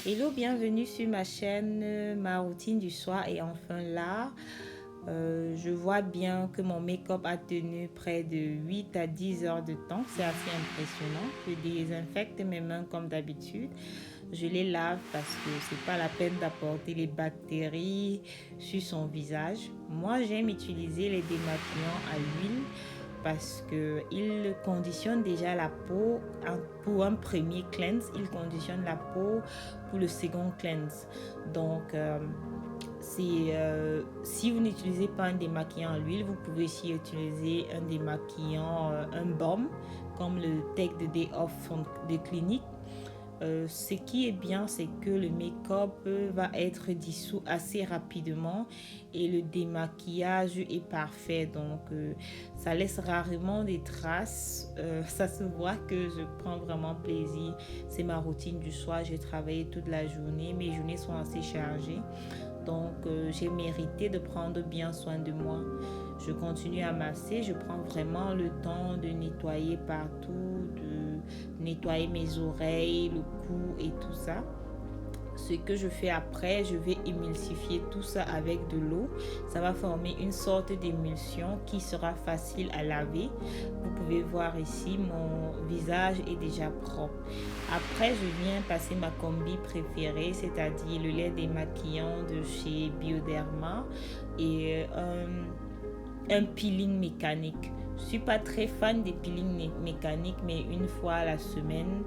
Hello, bienvenue sur ma chaîne. Ma routine du soir est enfin là. Je vois bien que mon make-up a tenu près de 8 à 10 heures de temps. C'est assez impressionnant. Je désinfecte mes mains comme d'habitude. Je les lave parce que c'est pas la peine d'apporter les bactéries sur son visage. Moi, j'aime utiliser les démaquillants à l'huile parce qu'il conditionne déjà la peau pour un premier cleanse. Il conditionne la peau pour le second cleanse. Donc, si vous n'utilisez pas un démaquillant à l'huile, vous pouvez aussi utiliser un démaquillant, un baume, comme le Take the Day Off de Clinique. Ce qui est bien, c'est que le make-up va être dissous assez rapidement et le démaquillage est parfait. Donc, ça laisse rarement des traces. Ça se voit que je prends vraiment plaisir. C'est ma routine du soir. J'ai travaillé toute la journée. Mes journées sont assez chargées. Donc, j'ai mérité de prendre bien soin de moi. Je continue à masser. Je prends vraiment le temps de nettoyer partout, de nettoyer mes oreilles, le cou et tout ça. Ce que je fais après, je vais émulsifier tout ça avec de l'eau. Ça va former une sorte d'émulsion qui sera facile à laver. Vous pouvez voir ici, mon visage est déjà propre. Après, je viens passer ma combi préférée, c'est-à-dire le lait démaquillant de chez Bioderma et un peeling mécanique. Je ne suis pas très fan des peelings mécaniques, mais une fois à la semaine,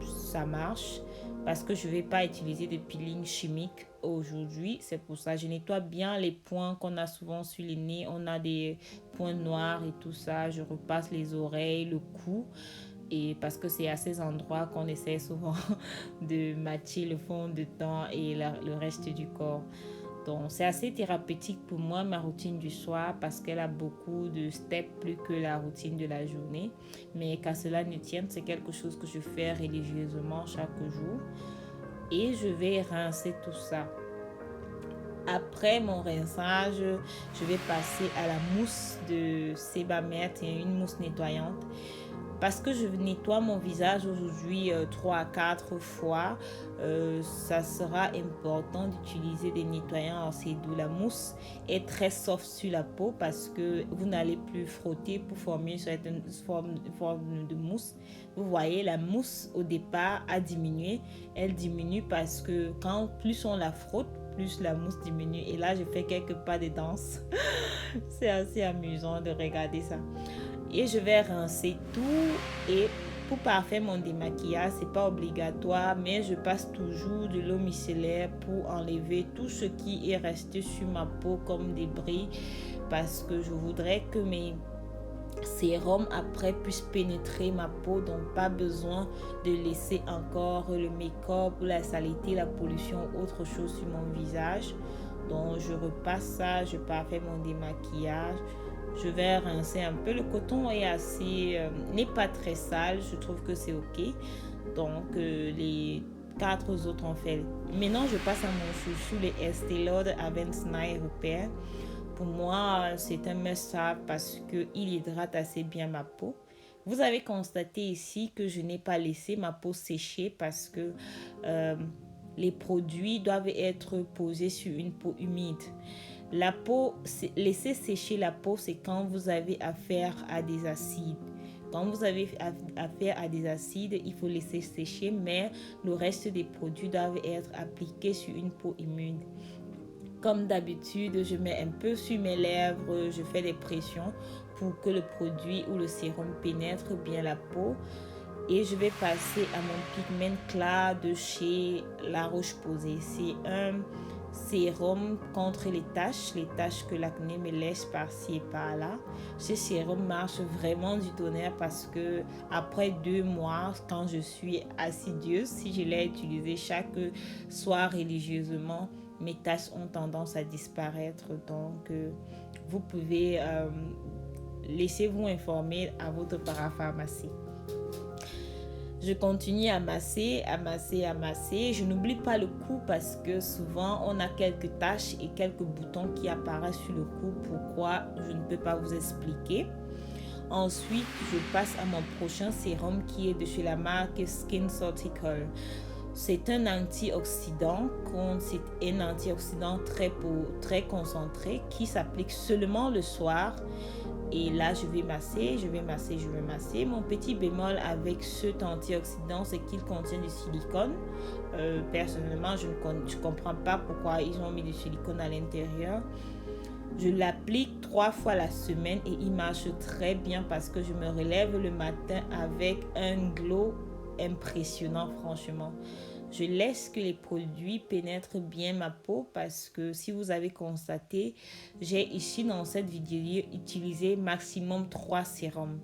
ça marche parce que je ne vais pas utiliser de peeling chimique aujourd'hui. C'est pour ça que je nettoie bien les points qu'on a souvent sur les nez. On a des points noirs et tout ça. Je repasse les oreilles, le cou. Et parce que c'est à ces endroits qu'on essaie souvent de matcher le fond de teint et le reste du corps. Donc, c'est assez thérapeutique pour moi, ma routine du soir, parce qu'elle a beaucoup de steps plus que la routine de la journée. Mais qu'à cela ne tienne, c'est quelque chose que je fais religieusement chaque jour. Et je vais rincer tout ça. Après mon rinçage, je vais passer à la mousse de Sebamed, c'est une mousse nettoyante. Parce que je nettoie mon visage aujourd'hui 3 à 4 fois, ça sera important d'utiliser des nettoyants assez doux. La mousse est très soft sur la peau parce que vous n'allez plus frotter pour former une certaine forme de mousse. Vous voyez, la mousse au départ a diminué. Elle diminue parce que plus on la frotte, plus la mousse diminue. Et là, je fais quelques pas de danse. C'est assez amusant de regarder ça. Et je vais rincer tout et pour parfaire mon démaquillage, c'est pas obligatoire, mais je passe toujours de l'eau micellaire pour enlever tout ce qui est resté sur ma peau comme débris parce que je voudrais que mes sérums après puissent pénétrer ma peau, donc pas besoin de laisser encore le make-up, la saleté, la pollution, autre chose sur mon visage. Donc je repasse ça, je parfais mon démaquillage. Je vais rincer un peu. Le coton est n'est pas très sale. Je trouve que c'est ok. Donc les quatre autres ont fait. Maintenant, je passe à mon chouchou, les Estée Lauder Advanced Night Repair. Pour moi, c'est un must-have parce qu'il hydrate assez bien ma peau. Vous avez constaté ici que je n'ai pas laissé ma peau sécher parce que les produits doivent être posés sur une peau humide. La peau, laisser sécher la peau, c'est quand vous avez affaire à des acides. Quand vous avez affaire à des acides, il faut laisser sécher, mais le reste des produits doivent être appliqués sur une peau humide. Comme d'habitude, je mets un peu sur mes lèvres, je fais des pressions pour que le produit ou le sérum pénètre bien la peau. Et je vais passer à mon pigment clair de chez La Roche-Posay. C'est un sérum contre les taches que l'acné me laisse par-ci et par-là. Ce sérum marche vraiment du tonnerre parce que après 2 mois, quand je suis assidieuse, si je l'ai utilisé chaque soir religieusement, mes taches ont tendance à disparaître. Donc, vous pouvez laissez-vous informer à votre parapharmacie. Je continue à masser. Je n'oublie pas le cou parce que souvent on a quelques taches et quelques boutons qui apparaissent sur le cou. Pourquoi? Je ne peux pas vous expliquer. Ensuite, je passe à mon prochain sérum qui est de chez la marque Skin Sortical. C'est un antioxydant, c'est un antioxydant très concentré qui s'applique seulement le soir. Et là, je vais masser. Mon petit bémol avec cet antioxydant, c'est qu'il contient du silicone. Personnellement, je ne comprends pas pourquoi ils ont mis du silicone à l'intérieur. Je l'applique 3 fois la semaine et il marche très bien parce que je me relève le matin avec un glow impressionnant, franchement. Je laisse que les produits pénètrent bien ma peau parce que si vous avez constaté, j'ai ici dans cette vidéo utilisé maximum 3 sérums.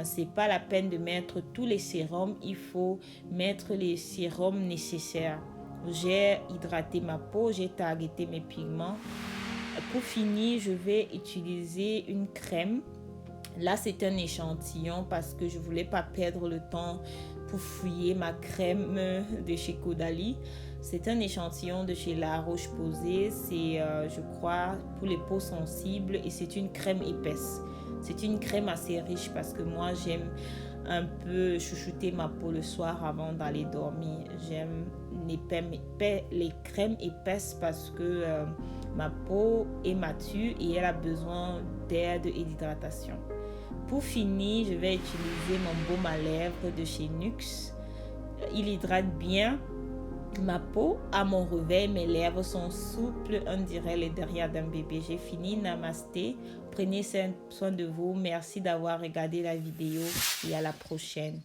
C'est pas la peine de mettre tous les sérums, il faut mettre les sérums nécessaires. J'ai hydraté ma peau, j'ai targeté mes pigments. Pour finir, je vais utiliser une crème. Là, c'est un échantillon parce que je voulais pas perdre le temps pour fouiller ma crème de chez Caudalie. C'est un échantillon de chez La Roche-Posay. C'est, je crois, pour les peaux sensibles et c'est une crème épaisse. C'est une crème assez riche parce que moi, j'aime un peu chouchouter ma peau le soir avant d'aller dormir. J'aime les crèmes épaisses parce que ma peau est mature et elle a besoin d'aide et d'hydratation. Pour finir, je vais utiliser mon baume à lèvres de chez NYX. Il hydrate bien ma peau. À mon réveil, mes lèvres sont souples, on dirait les derrière d'un bébé. J'ai fini. Namasté. Prenez soin de vous. Merci d'avoir regardé la vidéo et à la prochaine.